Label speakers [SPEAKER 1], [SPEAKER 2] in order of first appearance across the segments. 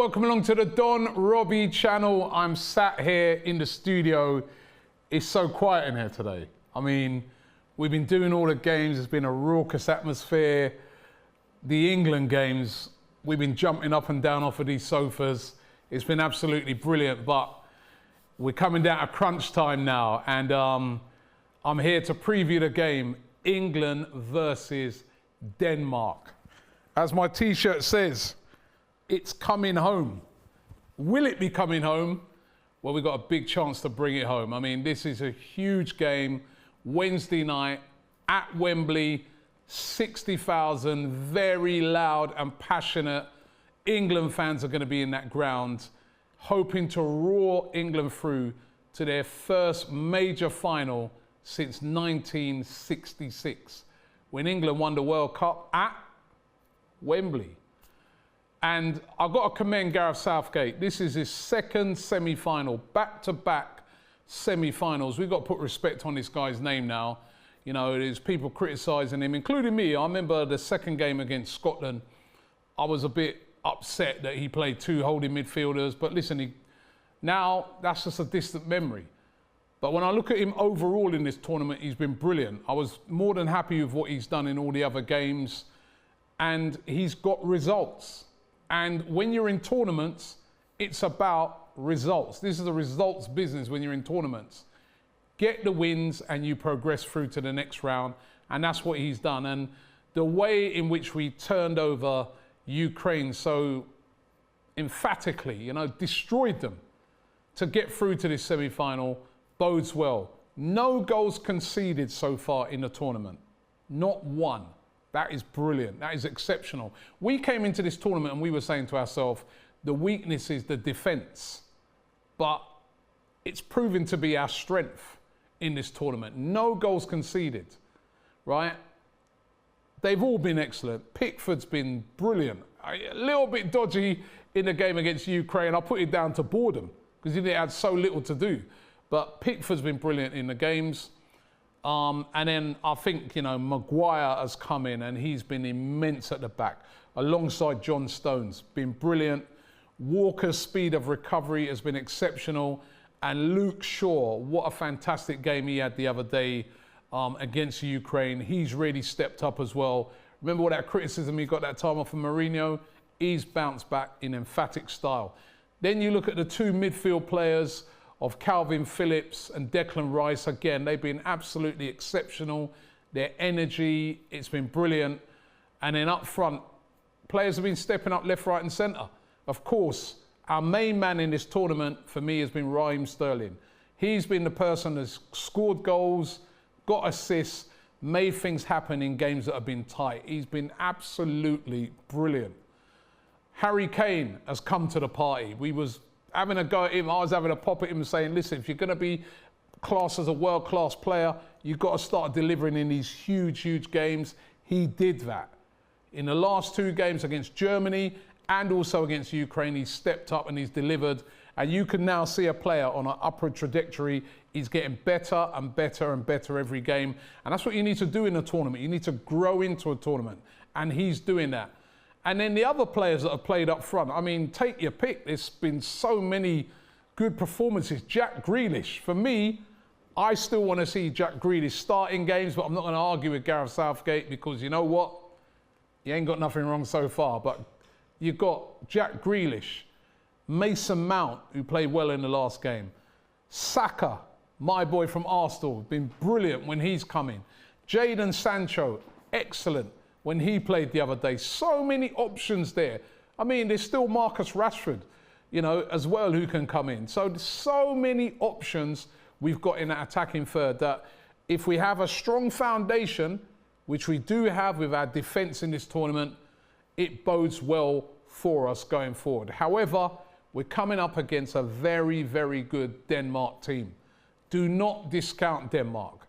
[SPEAKER 1] welcome along to the Don Robbie channel. I'm sat here in the studio. It's so quiet in here today. I mean, we've been doing all the games. It's been a raucous atmosphere. The England games, we've been jumping up and down off of these sofas. It's been absolutely brilliant, but we're coming down to crunch time now, and I'm here to preview the game, England versus Denmark. As my t-shirt says, it's coming home. Will it be coming home? Well, we've got a big chance to bring it home. I mean, this is a huge game. Wednesday night at Wembley, 60,000, very loud and passionate. England fans are going to be in that ground, hoping to roar England through to their first major final since 1966, when England won the World Cup at Wembley. And I've got to commend Gareth Southgate. This is his second semi-final, back-to-back semi-finals. We've got to put respect on this guy's name now. You know, there's people criticising him, including me. I remember the second game against Scotland. I was a bit upset that he played two holding midfielders. But listen, now that's just a distant memory. But when I look at him overall in this tournament, he's been brilliant. I was more than happy with what he's done in all the other games. And he's got results. And when you're in tournaments, it's about results. This is a results business when you're in tournaments. Get the wins and you progress through to the next round. And that's what he's done. And the way in which we turned over Ukraine so emphatically, you know, destroyed them to get through to this semi-final bodes well. No goals conceded so far in the tournament. Not one. That is brilliant. That is exceptional. We came into this tournament and we were saying to ourselves, the weakness is the defence. But it's proven to be our strength in this tournament. No goals conceded, right? They've all been excellent. Pickford's been brilliant. A little bit dodgy in the game against Ukraine. I'll put it down to boredom because he had so little to do. But Pickford's been brilliant in the games. And then I think, you know, Maguire has come in and he's been immense at the back, alongside John Stones. Been brilliant. Walker's speed of recovery has been exceptional. And Luke Shaw, what a fantastic game he had the other day against Ukraine. He's really stepped up as well. Remember all that criticism he got that time off of Mourinho? He's bounced back in emphatic style. Then you look at the two midfield players of Calvin Phillips and Declan Rice. Again, they've been absolutely exceptional. Their energy, it's been brilliant. And then up front, players have been stepping up left, right and centre. Of course, our main man in this tournament for me has been Raheem Sterling. He's been the person that's scored goals, got assists, made things happen in games that have been tight. He's been absolutely brilliant. Harry Kane has come to the party. We was having a go at him. I was having a pop at him and saying, listen, if you're going to be classed as a world-class player, you've got to start delivering in these huge, huge games. He did that. In the last two games against Germany and also against Ukraine, he's stepped up and he's delivered. And you can now see a player on an upward trajectory. He's getting better and better and better every game. And that's what you need to do in a tournament. You need to grow into a tournament. And he's doing that. And then the other players that have played up front, I mean, take your pick. There's been so many good performances. Jack Grealish, for me, I still want to see Jack Grealish starting games, but I'm not going to argue with Gareth Southgate because you know what? You ain't got nothing wrong so far. But you've got Jack Grealish, Mason Mount, who played well in the last game. Saka, my boy from Arsenal, been brilliant when he's coming. Jadon Sancho, excellent when he played the other day. So many options there. I mean, there's still Marcus Rashford, you know, as well, who can come in. So there's so many options we've got in that attacking third that if we have a strong foundation, which we do have with our defence in this tournament, it bodes well for us going forward. However, we're coming up against a very, very good Denmark team. Do not discount Denmark,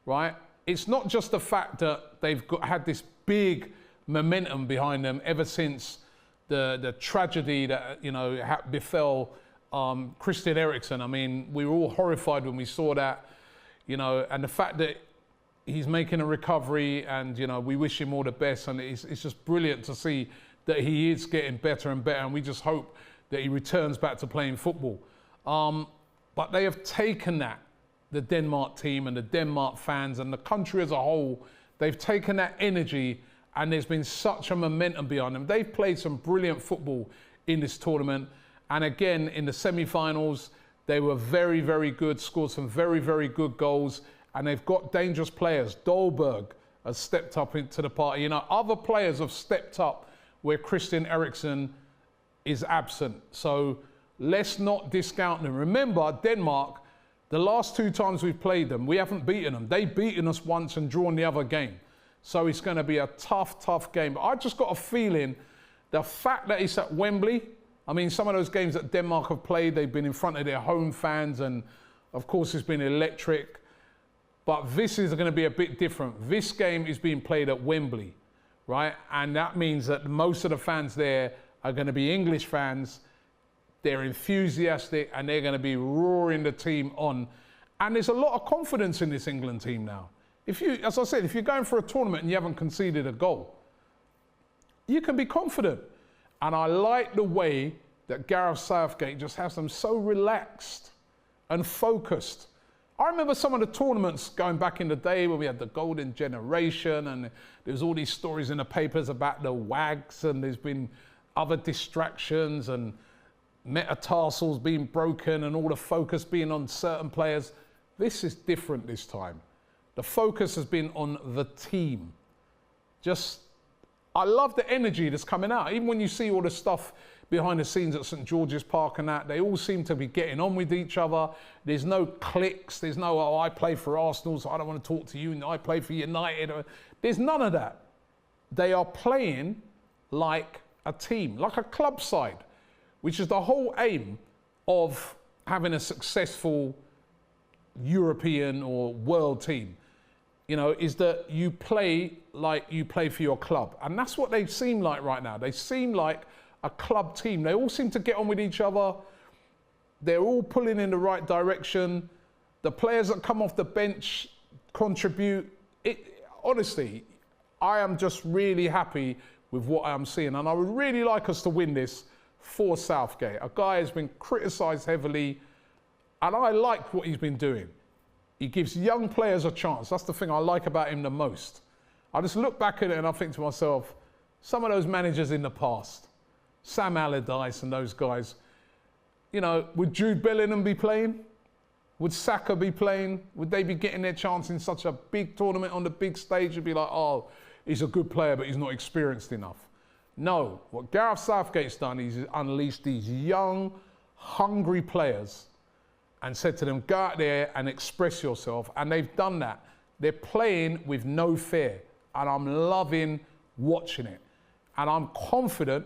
[SPEAKER 1] right? It's not just the fact that they've had this big momentum behind them ever since the tragedy that, you know, befell Christian Eriksen. I mean, we were all horrified when we saw that, you know, and the fact that he's making a recovery and, you know, we wish him all the best. And it's just brilliant to see that he is getting better and better. And we just hope that he returns back to playing football. But they have taken that, the Denmark team and the Denmark fans and the country as a whole, they've taken that energy, and there's been such a momentum behind them. They've played some brilliant football in this tournament. And again, in the semi-finals, they were very, very good, scored some very, very good goals. And they've got dangerous players. Dolberg has stepped up into the party. You know, other players have stepped up where Christian Eriksen is absent. So let's not discount them. Remember, Denmark, the last 2 times we've played them, we haven't beaten them. They've beaten us once and drawn the other game. So it's going to be a tough, tough game. But I just got a feeling the fact that it's at Wembley, I mean, some of those games that Denmark have played, they've been in front of their home fans, and of course it's been electric. But this is going to be a bit different. This game is being played at Wembley, right? And that means that most of the fans there are going to be English fans. They're enthusiastic and they're going to be roaring the team on. And there's a lot of confidence in this England team now. If you, as I said, if you're going for a tournament and you haven't conceded a goal, you can be confident. And I like the way that Gareth Southgate just has them so relaxed and focused. I remember some of the tournaments going back in the day where we had the golden generation, and there was all these stories in the papers about the wags, and there's been other distractions and metatarsals being broken and all the focus being on certain players. This is different this time. The focus has been on the team. I love the energy that's coming out. Even when you see all the stuff behind the scenes at St George's Park and that, they all seem to be getting on with each other. There's no cliques. There's no, oh, I play for Arsenal, so I don't want to talk to you, and I play for United. There's none of that. They are playing like a team, like a club side, which is the whole aim of having a successful European or world team. You know, is that you play like you play for your club. And that's what they seem like right now. They seem like a club team. They all seem to get on with each other. They're all pulling in the right direction. The players that come off the bench contribute. Honestly, I am just really happy with what I'm seeing. And I would really like us to win this for Southgate. A guy has been criticised heavily, and I like what he's been doing. He gives young players a chance. That's the thing I like about him the most. I just look back at it and I think to myself, some of those managers in the past, Sam Allardyce and those guys, you know, would Jude Bellingham be playing? Would Saka be playing? Would they be getting their chance in such a big tournament on the big stage? You'd be like, oh, he's a good player, but he's not experienced enough. No, what Gareth Southgate's done is he's unleashed these young, hungry players and said to them, go out there and express yourself. And they've done that. They're playing with no fear. And I'm loving watching it. And I'm confident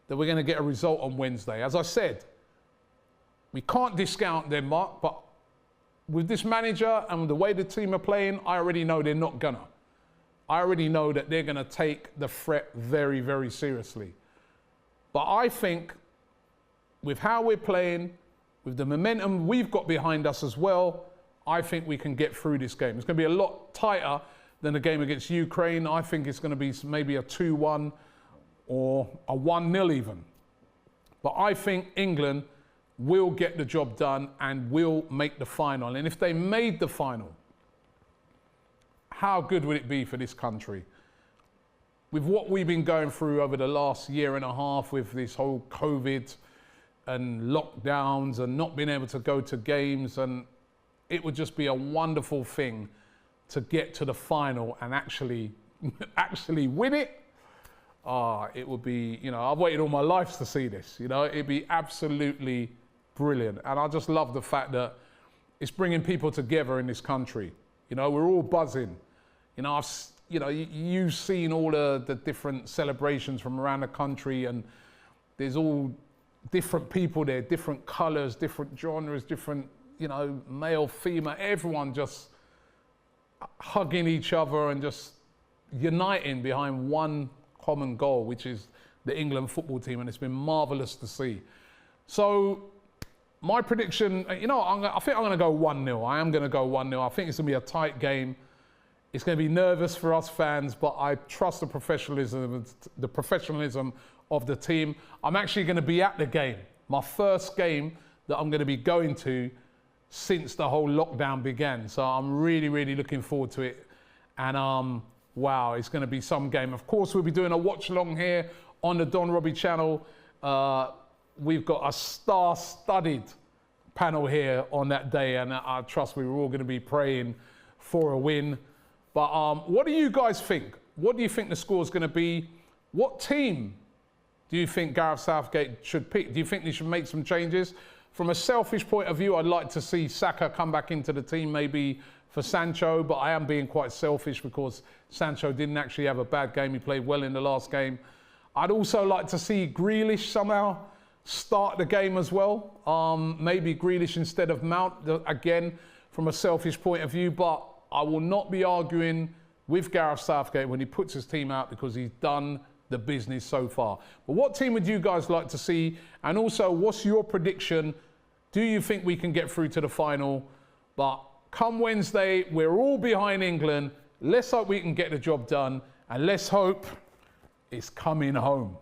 [SPEAKER 1] that we're going to get a result on Wednesday. As I said, we can't discount Denmark, but with this manager and the way the team are playing, I already know they're not gonna. I already know that they're going to take the threat very, very seriously. But I think with how we're playing, with the momentum we've got behind us as well, I think we can get through this game. It's going to be a lot tighter than the game against Ukraine. I think it's going to be maybe a 2-1 or a 1-0 even. But I think England will get the job done and will make the final. And if they made the final, how good would it be for this country? With what we've been going through over the last year and a half with this whole COVID and lockdowns and not being able to go to games, and it would just be a wonderful thing to get to the final and actually win it. It would be, you know, I've waited all my life to see this, you know, it'd be absolutely brilliant. And I just love the fact that it's bringing people together in this country. You know, we're all buzzing. You know, you've seen all the different celebrations from around the country, and there's all different people there, different colours, different genres, different, you know, male, female, everyone just hugging each other and just uniting behind one common goal, which is the England football team, and it's been marvellous to see. So my prediction, you know, I think I'm going to go 1-0. I am going to go 1-0. I think it's going to be a tight game. It's going to be nervous for us fans, but I trust the professionalism of the team. I'm actually going to be at the game. My first game that I'm going to be going to since the whole lockdown began. So I'm really, really looking forward to it. And wow, it's going to be some game. Of course, we'll be doing a watch along here on the Don Robbie channel. We've got a star-studded panel here on that day, and I trust we were all going to be praying for a win. But what do you guys think? What do you think the score is going to be? What team do you think Gareth Southgate should pick? Do you think they should make some changes? From a selfish point of view, I'd like to see Saka come back into the team, maybe for Sancho, but I am being quite selfish because Sancho didn't actually have a bad game. He played well in the last game. I'd also like to see Grealish somehow start the game as well. Maybe Grealish instead of Mount, again, from a selfish point of view, but I will not be arguing with Gareth Southgate when he puts his team out because he's done the business so far. But what team would you guys like to see? And also, what's your prediction? Do you think we can get through to the final? But come Wednesday, we're all behind England. Let's hope we can get the job done. And let's hope it's coming home.